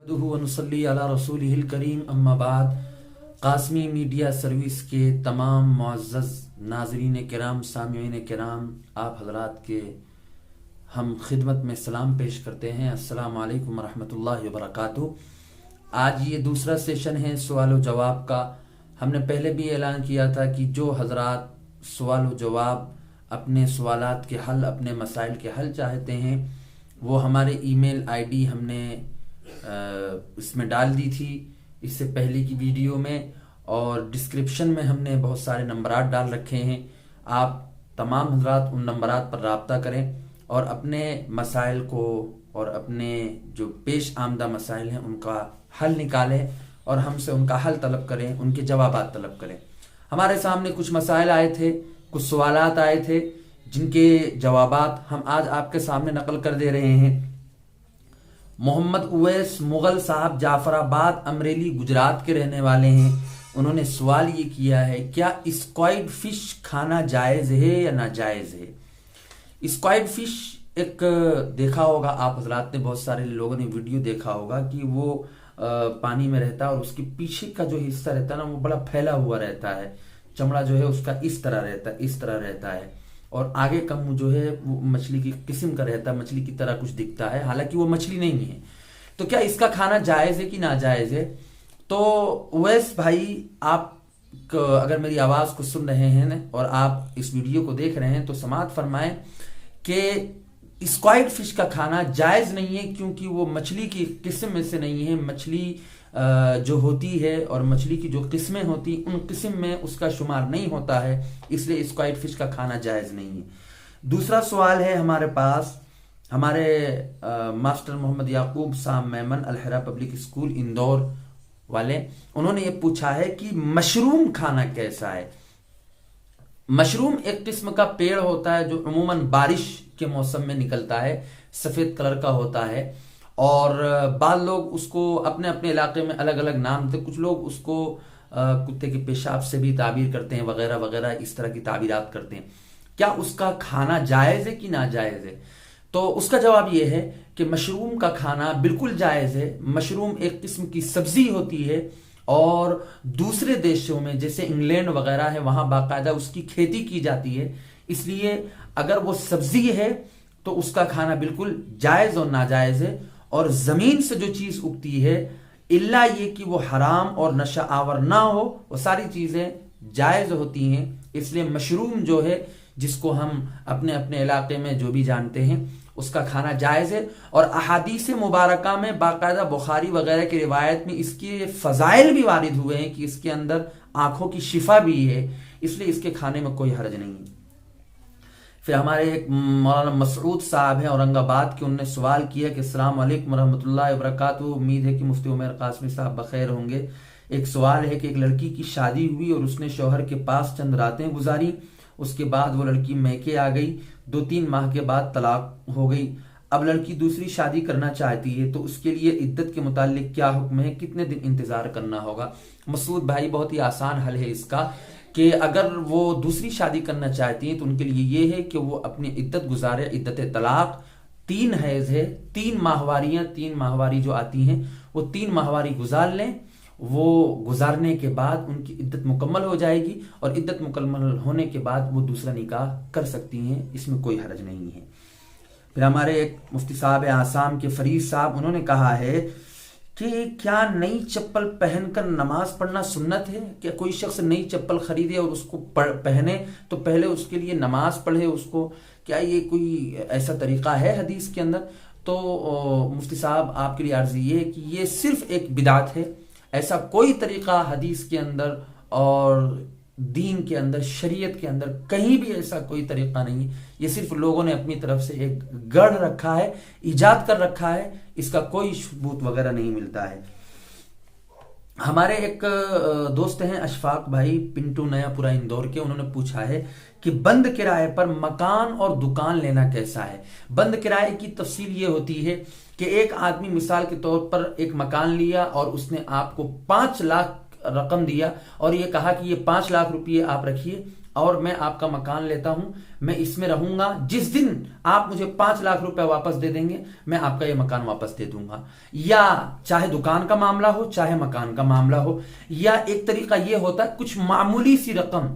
ونصلی علی رسولہ الکریم اما بعد قاسمی میڈیا سروس کے تمام معزز ناظرین کرام، سامعین کرام، آپ حضرات کے ہم خدمت میں سلام پیش کرتے ہیں۔ السلام علیکم ورحمۃ اللہ وبرکاتہ۔ آج یہ دوسرا سیشن ہے سوال و جواب کا۔ ہم نے پہلے بھی اعلان کیا تھا کہ جو حضرات سوال و جواب، اپنے سوالات کے حل، اپنے مسائل کے حل چاہتے ہیں، وہ ہمارے ای میل آئی ڈی ہم نے اس میں ڈال دی تھی اس سے پہلے کی ویڈیو میں، اور ڈسکرپشن میں ہم نے بہت سارے نمبرات ڈال رکھے ہیں۔ آپ تمام حضرات ان نمبرات پر رابطہ کریں اور اپنے مسائل کو اور اپنے جو پیش آمدہ مسائل ہیں ان کا حل نکالیں اور ہم سے ان کا حل طلب کریں، ان کے جوابات طلب کریں۔ ہمارے سامنے کچھ مسائل آئے تھے، کچھ سوالات آئے تھے جن کے جوابات ہم آج آپ کے سامنے نقل کر دے رہے ہیں۔ محمد اویس مغل صاحب جعفر آباد امریلی گجرات کے رہنے والے ہیں۔ انہوں نے سوال یہ کیا ہے، کیا اسکوائڈ فش کھانا جائز ہے یا ناجائز ہے؟ اسکوائڈ فش ایک دیکھا ہوگا آپ حضرات نے، بہت سارے لوگوں نے ویڈیو دیکھا ہوگا کہ وہ پانی میں رہتا ہے اور اس کے پیچھے کا جو حصہ رہتا ہے نا، وہ بڑا پھیلا ہوا رہتا ہے، چمڑا جو ہے اس کا اس طرح رہتا ہے اور آگے کا منہ جو ہے وہ مچھلی کی قسم کا رہتا ہے، مچھلی کی طرح کچھ دکھتا ہے، حالانکہ وہ مچھلی نہیں ہے۔ تو کیا اس کا کھانا جائز ہے کہ ناجائز ہے؟ تو اویس بھائی، آپ اگر میری آواز کو سن رہے ہیں اور آپ اس ویڈیو کو دیکھ رہے ہیں تو سماعت فرمائیں کہ اسکوائڈ فش کا کھانا جائز نہیں ہے، کیونکہ وہ مچھلی کی قسم میں سے نہیں ہے۔ مچھلی جو ہوتی ہے اور مچھلی کی جو قسمیں ہوتی، ان قسم میں اس کا شمار نہیں ہوتا ہے، اس لیے اسکوائڈ فش کا کھانا جائز نہیں ہے۔ دوسرا سوال ہے ہمارے پاس، ہمارے ماسٹر محمد یعقوب صاحب میمن الحرا پبلک اسکول اندور والے، انہوں نے یہ پوچھا ہے کہ مشروم کھانا کیسا ہے؟ مشروم ایک قسم کا پیڑ ہوتا ہے جو عموماً بارش کے موسم میں نکلتا ہے، سفید کلر کا ہوتا ہے، اور بعض لوگ اس کو اپنے اپنے علاقے میں الگ الگ نام تھے، کچھ لوگ اس کو کتے کے پیشاب سے بھی تعبیر کرتے ہیں، وغیرہ وغیرہ اس طرح کی تعبیرات کرتے ہیں۔ کیا اس کا کھانا جائز ہے کہ ناجائز ہے؟ تو اس کا جواب یہ ہے کہ مشروم کا کھانا بالکل جائز ہے۔ مشروم ایک قسم کی سبزی ہوتی ہے اور دوسرے دیشوں میں جیسے انگلینڈ وغیرہ ہے، وہاں باقاعدہ اس کی کھیتی کی جاتی ہے، اس لیے اگر وہ سبزی ہے تو اس کا کھانا بالکل جائز اور ناجائز ہے۔ اور زمین سے جو چیز اگتی ہے، الا یہ کہ وہ حرام اور نشہ آور نہ ہو، وہ ساری چیزیں جائز ہوتی ہیں۔ اس لیے مشروم جو ہے، جس کو ہم اپنے اپنے علاقے میں جو بھی جانتے ہیں، اس کا کھانا جائز ہے۔ اور احادیث مبارکہ میں باقاعدہ بخاری وغیرہ کی روایت میں اس کے فضائل بھی وارد ہوئے ہیں کہ اس کے اندر آنکھوں کی شفا بھی ہے، اس لیے اس کے کھانے میں کوئی حرج نہیں ہے۔ پھر ہمارے ایک مولانا مسعود صاحب ہیں اورنگ آباد کے، انہوں نے سوال کیا کہ السلام علیکم ورحمۃ اللہ وبرکاتہ، امید ہے کہ مفتی عمیر قاسمی صاحب بخیر ہوں گے۔ ایک سوال ہے کہ ایک لڑکی کی شادی ہوئی اور اس نے شوہر کے پاس چند راتیں گزاری، اس کے بعد وہ لڑکی میکے آ گئی، 2-3 ماہ کے بعد طلاق ہو گئی۔ اب لڑکی دوسری شادی کرنا چاہتی ہے تو اس کے لیے عدت کے متعلق کیا حکم ہے، کتنے دن انتظار کرنا ہوگا؟ مسعود بھائی، بہت ہی آسان حل ہے اس کا، کہ اگر وہ دوسری شادی کرنا چاہتی ہیں تو ان کے لیے یہ ہے کہ وہ اپنی عدت گزارے۔ عدت طلاق 3 حیض ہے، 3 ماہواریاں، 3 ماہواری جو آتی ہیں وہ 3 ماہواری گزار لیں۔ وہ گزارنے کے بعد ان کی عدت مکمل ہو جائے گی، اور عدت مکمل ہونے کے بعد وہ دوسرا نکاح کر سکتی ہیں، اس میں کوئی حرج نہیں ہے۔ پھر ہمارے ایک مفتی صاحب آسام کے فرید صاحب، انہوں نے کہا ہے کہ کیا نئی چپل پہن کر نماز پڑھنا سنت ہے؟ کہ کوئی شخص نئی چپل خریدے اور اس کو پہنے تو پہلے اس کے لیے نماز پڑھے اس کو، کیا یہ کوئی ایسا طریقہ ہے حدیث کے اندر؟ تو مفتی صاحب، آپ کے لیے عرض یہ ہے کہ یہ صرف ایک بدعت ہے، ایسا کوئی طریقہ حدیث کے اندر اور دین کے اندر، شریعت کے اندر کہیں بھی ایسا کوئی طریقہ نہیں ہے۔ یہ صرف لوگوں نے اپنی طرف سے ایک گڑھ رکھا ہے، ایجاد کر رکھا ہے، اس کا کوئی ثبوت وغیرہ نہیں ملتا ہے۔ ہمارے ایک دوست ہیں اشفاق بھائی پنٹو نیا پورا اندور کے، انہوں نے پوچھا ہے کہ بند کرائے پر مکان اور دکان لینا کیسا ہے؟ بند کرائے کی تفصیل یہ ہوتی ہے کہ ایک آدمی مثال کے طور پر ایک مکان لیا اور اس نے آپ کو 5 لاکھ رقم دیا اور یہ کہا کہ یہ 5 لاکھ روپئے آپ رکھیے اور میں آپ کا مکان لیتا ہوں، میں اس میں رہوں گا، جس دن آپ مجھے 5 لاکھ روپے واپس دے دیں گے میں آپ کا یہ مکان واپس دے دوں گا. یا چاہے دکان کا معاملہ ہو چاہے مکان کا معاملہ ہو. یا ایک طریقہ یہ ہوتا ہے کچھ معمولی سی رقم،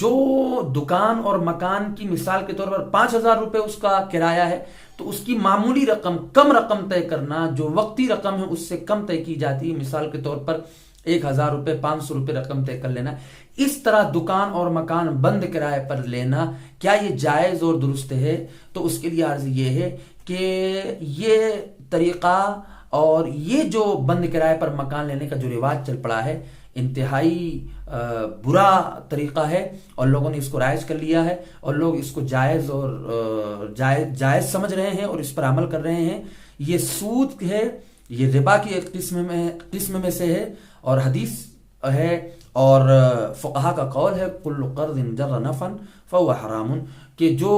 جو دکان اور مکان کی مثال کے طور پر 5,000 روپے اس کا کرایہ ہے، تو اس کی معمولی رقم، کم رقم طے کرنا، جو وقتی رقم ہے اس سے کم طے کی جاتی ہے. مثال کے طور پر 1,000 روپے 500 روپے رقم طے کر لینا. اس طرح دکان اور مکان بند کرائے پر لینا کیا یہ جائز اور درست ہے؟ تو اس کے لیے عرض یہ ہے کہ یہ طریقہ اور یہ جو بند کرائے پر مکان لینے کا جو رواج چل پڑا ہے انتہائی برا طریقہ ہے، اور لوگوں نے اس کو رائج کر لیا ہے، اور لوگ اس کو جائز اور جائز سمجھ رہے ہیں اور اس پر عمل کر رہے ہیں. یہ سود ہے، یہ ربا کی ایک قسم میں سے ہے، اور حدیث ہے اور فقہا کا قول ہے کل قرض جر نفعا فهو حرام، کہ جو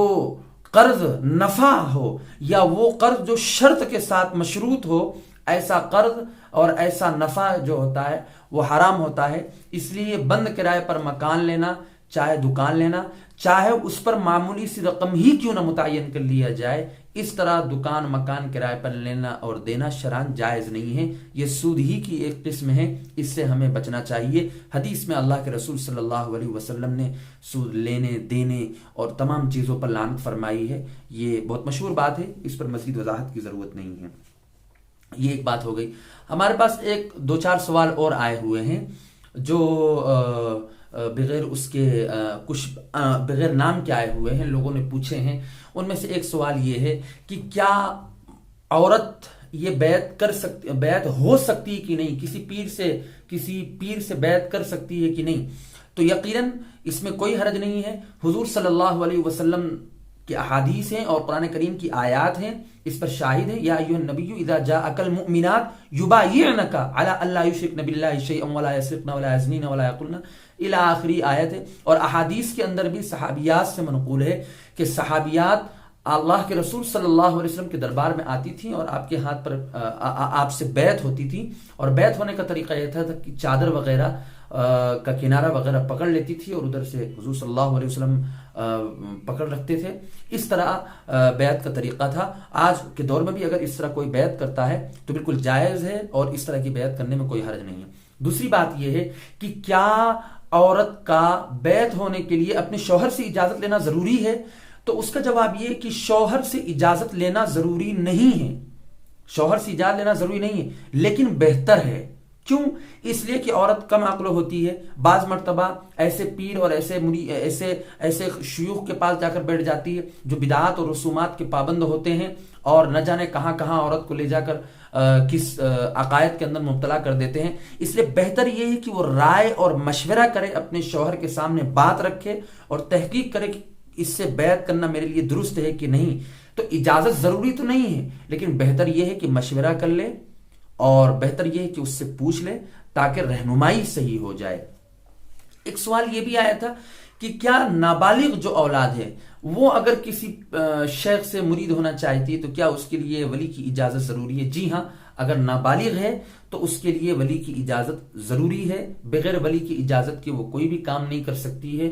قرض نفع ہو یا وہ قرض جو شرط کے ساتھ مشروط ہو، ایسا قرض اور ایسا نفع جو ہوتا ہے وہ حرام ہوتا ہے. اس لیے بند کرائے پر مکان لینا، چاہے دکان لینا، چاہے اس پر معمولی سی رقم ہی کیوں نہ متعین کر لیا جائے، اس طرح دکان مکان کرائے پر لینا اور دینا شرعاً جائز نہیں ہے. یہ سود ہی کی ایک قسم ہے، اس سے ہمیں بچنا چاہیے. حدیث میں اللہ کے رسول صلی اللہ علیہ وسلم نے سود لینے دینے اور تمام چیزوں پر لعنت فرمائی ہے. یہ بہت مشہور بات ہے، اس پر مزید وضاحت کی ضرورت نہیں ہے. یہ ایک بات ہو گئی. ہمارے پاس ایک 2-4 سوال اور آئے ہوئے ہیں جو بغیر اس کے کچھ بغیر نام کے آئے ہوئے ہیں، لوگوں نے پوچھے ہیں. ان میں سے ایک سوال یہ ہے کہ کیا عورت یہ بیعت ہو سکتی کہ نہیں، کسی پیر سے بیعت کر سکتی ہے کہ نہیں؟ تو یقیناً اس میں کوئی حرج نہیں ہے. حضور صلی اللہ علیہ وسلم کی احادیث ہیں اور قرآن کریم کی آیات ہیں، اس پر شاہد ہے. یا ایھا النبی اذا جاءک المؤمنات یبایعنک علی الا یشرکن باللہ شیئا ولا یسرقن ولا یزنین ولا یقتلن الی آخری آیت ہے. اور احادیث کے اندر بھی صحابیات سے منقول ہے کہ صحابیات اللہ کے رسول صلی اللہ علیہ وسلم کے دربار میں آتی تھیں اور آپ کے ہاتھ پر آپ سے بیعت ہوتی تھی. اور بیعت ہونے کا طریقہ یہ تھا کہ چادر وغیرہ کا کنارہ وغیرہ پکڑ لیتی تھی اور ادھر سے حضور صلی اللہ علیہ وسلم پکڑ رکھتے تھے. اس طرح بیعت کا طریقہ تھا. آج کے دور میں بھی اگر اس طرح کوئی بیعت کرتا ہے تو بالکل جائز ہے اور اس طرح کی بیعت کرنے میں کوئی حرج نہیں ہے. دوسری بات یہ ہے کہ کیا عورت کا بیعت ہونے کے لیے اپنے شوہر سے اجازت لینا ضروری ہے؟ تو اس کا جواب یہ ہے کہ شوہر سے اجازت لینا ضروری نہیں ہے. شوہر سے اجازت لینا ضروری نہیں ہے، لیکن بہتر ہے. کیوں؟ اس لیے کہ عورت کم عقل ہوتی ہے. بعض مرتبہ ایسے پیر اور ایسے شیوخ کے پاس جا کر بیٹھ جاتی ہے جو بدعات اور رسومات کے پابند ہوتے ہیں اور نہ جانے کہاں کہاں عورت کو لے جا کر کس عقائد کے اندر مبتلا کر دیتے ہیں. اس لیے بہتر یہ ہے کہ وہ رائے اور مشورہ کرے، اپنے شوہر کے سامنے بات رکھے اور تحقیق کرے کہ اس سے بیعت کرنا میرے لیے درست ہے کہ نہیں. تو اجازت ضروری تو نہیں ہے، لیکن بہتر یہ ہے کہ مشورہ کر لے اور بہتر یہ ہے کہ اس سے پوچھ لے تاکہ رہنمائی صحیح ہو جائے. ایک سوال یہ بھی آیا تھا کہ کیا نابالغ جو اولاد ہے وہ اگر کسی شیخ سے مرید ہونا چاہتی ہے تو کیا اس کے لیے ولی کی اجازت ضروری ہے؟ جی ہاں، اگر نابالغ ہے تو اس کے لیے ولی کی اجازت ضروری ہے. بغیر ولی کی اجازت کے وہ کوئی بھی کام نہیں کر سکتی ہے.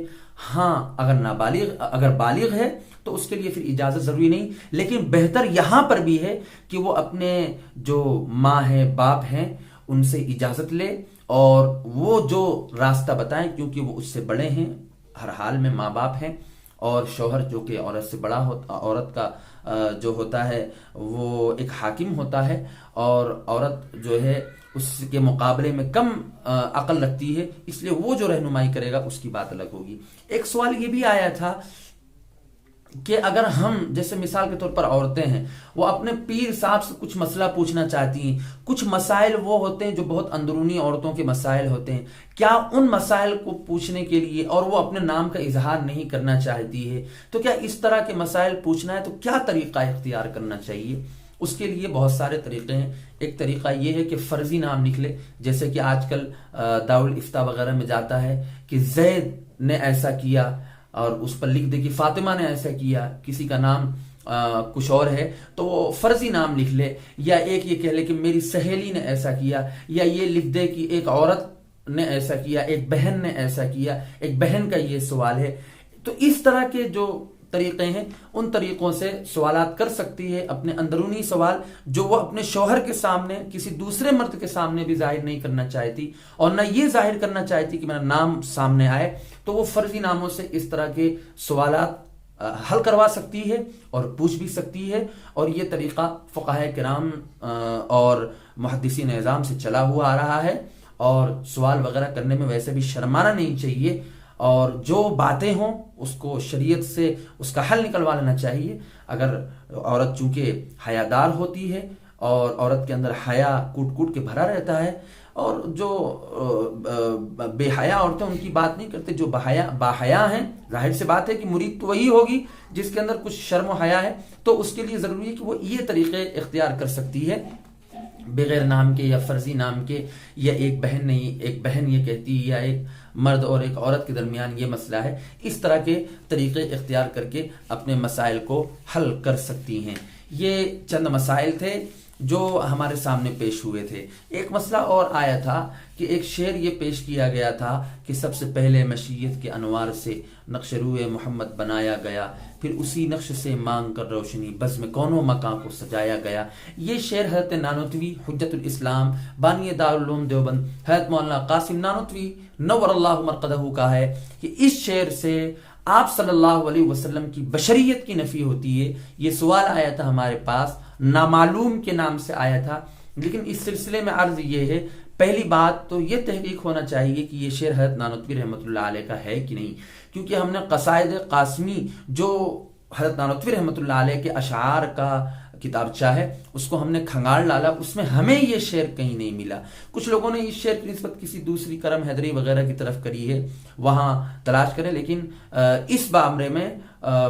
ہاں اگر بالغ ہے تو اس کے لیے پھر اجازت ضروری نہیں، لیکن بہتر یہاں پر بھی ہے کہ وہ اپنے جو ماں ہیں باپ ہیں ان سے اجازت لے اور وہ جو راستہ بتائیں، کیونکہ وہ اس سے بڑے ہیں، ہر حال میں ماں باپ ہیں. اور شوہر جو کہ عورت سے بڑا ہوتا، عورت کا جو ہوتا ہے وہ ایک حاکم ہوتا ہے، اور عورت جو ہے اس کے مقابلے میں کم عقل رکھتی ہے، اس لیے وہ جو رہنمائی کرے گا اس کی بات الگ ہوگی. ایک سوال یہ بھی آیا تھا کہ اگر ہم جیسے مثال کے طور پر عورتیں ہیں وہ اپنے پیر صاحب سے کچھ مسئلہ پوچھنا چاہتی ہیں، کچھ مسائل وہ ہوتے ہیں جو بہت اندرونی عورتوں کے مسائل ہوتے ہیں، کیا ان مسائل کو پوچھنے کے لیے، اور وہ اپنے نام کا اظہار نہیں کرنا چاہتی ہے، تو کیا اس طرح کے مسائل پوچھنا ہے تو کیا طریقہ اختیار کرنا چاہیے؟ اس کے لیے بہت سارے طریقے ہیں. ایک طریقہ یہ ہے کہ فرضی نام لکھ لے، جیسے کہ آج کل دارالفتاء وغیرہ میں جاتا ہے کہ زید نے ایسا کیا اور اس پر لکھ دے کہ فاطمہ نے ایسا کیا، کسی کا نام کچھ اور ہے تو وہ فرضی نام لکھ لے. یا ایک یہ کہہ لے کہ میری سہیلی نے ایسا کیا، یا یہ لکھ دے کہ ایک عورت نے ایسا کیا، ایک بہن نے ایسا کیا، ایک بہن کا یہ سوال ہے. تو اس طرح کے جو طریقے ہیں ان طریقوں سے سوالات کر سکتی ہے. اپنے اندرونی سوال جو وہ اپنے شوہر کے سامنے کسی دوسرے مرد کے سامنے بھی ظاہر نہیں کرنا چاہتی اور نہ یہ ظاہر کرنا چاہتی کہ میرا نام سامنے آئے، تو وہ فرضی ناموں سے اس طرح کے سوالات حل کروا سکتی ہے اور پوچھ بھی سکتی ہے. اور یہ طریقہ فقہائے کرام اور محدثین اعظام سے چلا ہوا آ رہا ہے، اور سوال وغیرہ کرنے میں ویسے بھی شرمانا نہیں چاہیے، اور جو باتیں ہوں اس کو شریعت سے اس کا حل نکلوا لینا چاہیے. اگر عورت چونکہ حیادار ہوتی ہے اور عورت کے اندر حیا کوٹ کوٹ کے بھرا رہتا ہے، اور جو بے حیا عورتیں ان کی بات نہیں کرتے، جو باحیا ہیں، ظاہر سی بات ہے کہ مرید تو وہی ہوگی جس کے اندر کچھ شرم و حیا ہے، تو اس کے لیے ضروری ہے کہ وہ یہ طریقے اختیار کر سکتی ہے بغیر نام کے یا فرضی نام کے، یا ایک بہن یہ کہتی ہے، یا ایک مرد اور ایک عورت کے درمیان یہ مسئلہ ہے. اس طرح کے طریقے اختیار کر کے اپنے مسائل کو حل کر سکتی ہیں. یہ چند مسائل تھے جو ہمارے سامنے پیش ہوئے تھے. ایک مسئلہ اور آیا تھا کہ ایک شعر یہ پیش کیا گیا تھا کہ سب سے پہلے مشیت کے انوار سے نقش روئے محمد بنایا گیا، پھر اسی نقش سے مانگ کر روشنی بزم کونوں مکان کو سجایا گیا. یہ شعر حضرت نانوتوی حجت الاسلام بانی دارالعلوم دیوبند حضرت مولانا قاسم نانوتوی نور اللہ مرقدہ کا ہے کہ اس شعر سے آپ صلی اللہ علیہ وسلم کی بشریت کی نفی ہوتی ہے. یہ سوال آیا تھا ہمارے پاس، نامعلوم کے نام سے آیا تھا، لیکن اس سلسلے میں عرض یہ ہے، پہلی بات تو یہ تحقیق ہونا چاہیے کہ یہ شعر حضرت نانوتوی رحمۃ اللہ علیہ کا ہے کہ نہیں، کیونکہ ہم نے قصائد قاسمی جو حضرت نانوتوی رحمۃ اللہ علیہ کے اشعار کا کتابچہ ہے اس کو ہم نے کھنگال ڈالا، اس میں ہمیں یہ شعر کہیں نہیں ملا. کچھ لوگوں نے اس شعر کی نسبت کسی دوسری کرم حیدری وغیرہ کی طرف کری ہے، وہاں تلاش کریں، لیکن اس بامرے میں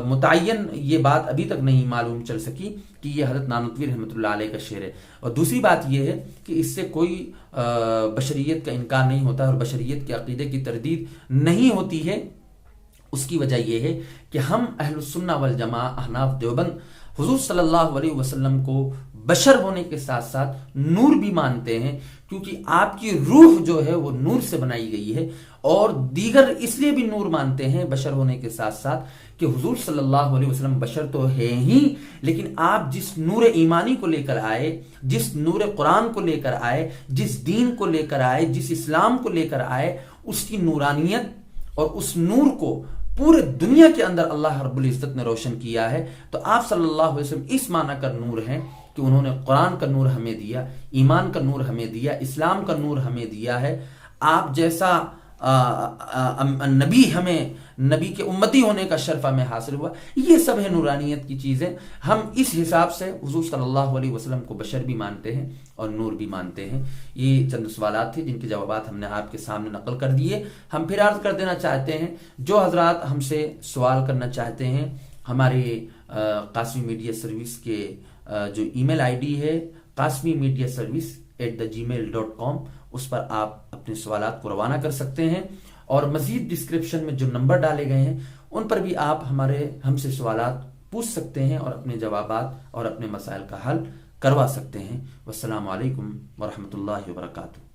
متعین یہ بات ابھی تک نہیں معلوم چل سکی کہ یہ حضرت نانوتوی رحمۃ اللہ علیہ کا شعر ہے. اور دوسری بات یہ ہے کہ اس سے کوئی بشریت کا انکار نہیں ہوتا اور بشریت کے عقیدے کی تردید نہیں ہوتی ہے. اس کی وجہ یہ ہے کہ ہم اہل السنہ والجماعہ احناف دیوبند حضور صلی اللہ علیہ وسلم کو بشر ہونے کے ساتھ ساتھ نور بھی مانتے ہیں، کیونکہ آپ کی روح جو ہے وہ نور سے بنائی گئی ہے. اور دیگر اس لیے بھی نور مانتے ہیں بشر ہونے کے ساتھ ساتھ کہ حضور صلی اللہ علیہ وسلم بشر تو ہے ہی، لیکن آپ جس نور ایمانی کو لے کر آئے، جس نور قرآن کو لے کر آئے، جس دین کو لے کر آئے، جس اسلام کو لے کر آئے، اس کی نورانیت اور اس نور کو پورے دنیا کے اندر اللہ رب العزت نے روشن کیا ہے. تو آپ صلی اللہ علیہ وسلم اس معنی کا نور ہیں کہ انہوں نے قرآن کا نور ہمیں دیا، ایمان کا نور ہمیں دیا، اسلام کا نور ہمیں دیا ہے. آپ جیسا نبی ہمیں نبی کے امتی ہونے کا شرف ہمیں حاصل ہوا. یہ سب ہے نورانیت کی چیزیں. ہم اس حساب سے حضور صلی اللہ علیہ وسلم کو بشر بھی مانتے ہیں اور نور بھی مانتے ہیں. یہ چند سوالات تھے جن کے جوابات ہم نے آپ کے سامنے نقل کر دیے. ہم پھر عرض کر دینا چاہتے ہیں جو حضرات ہم سے سوال کرنا چاہتے ہیں، ہمارے قاسمی میڈیا سروس کے جو ای میل آئی ڈی ہے qasmimeediaservice@gmail.com، اس پر آپ اپنے سوالات کو روانہ کر سکتے ہیں. اور مزید ڈسکرپشن میں جو نمبر ڈالے گئے ہیں ان پر بھی آپ ہم سے سوالات پوچھ سکتے ہیں اور اپنے جوابات اور اپنے مسائل کا حل کروا سکتے ہیں. والسلام علیکم ورحمۃ اللہ وبرکاتہ.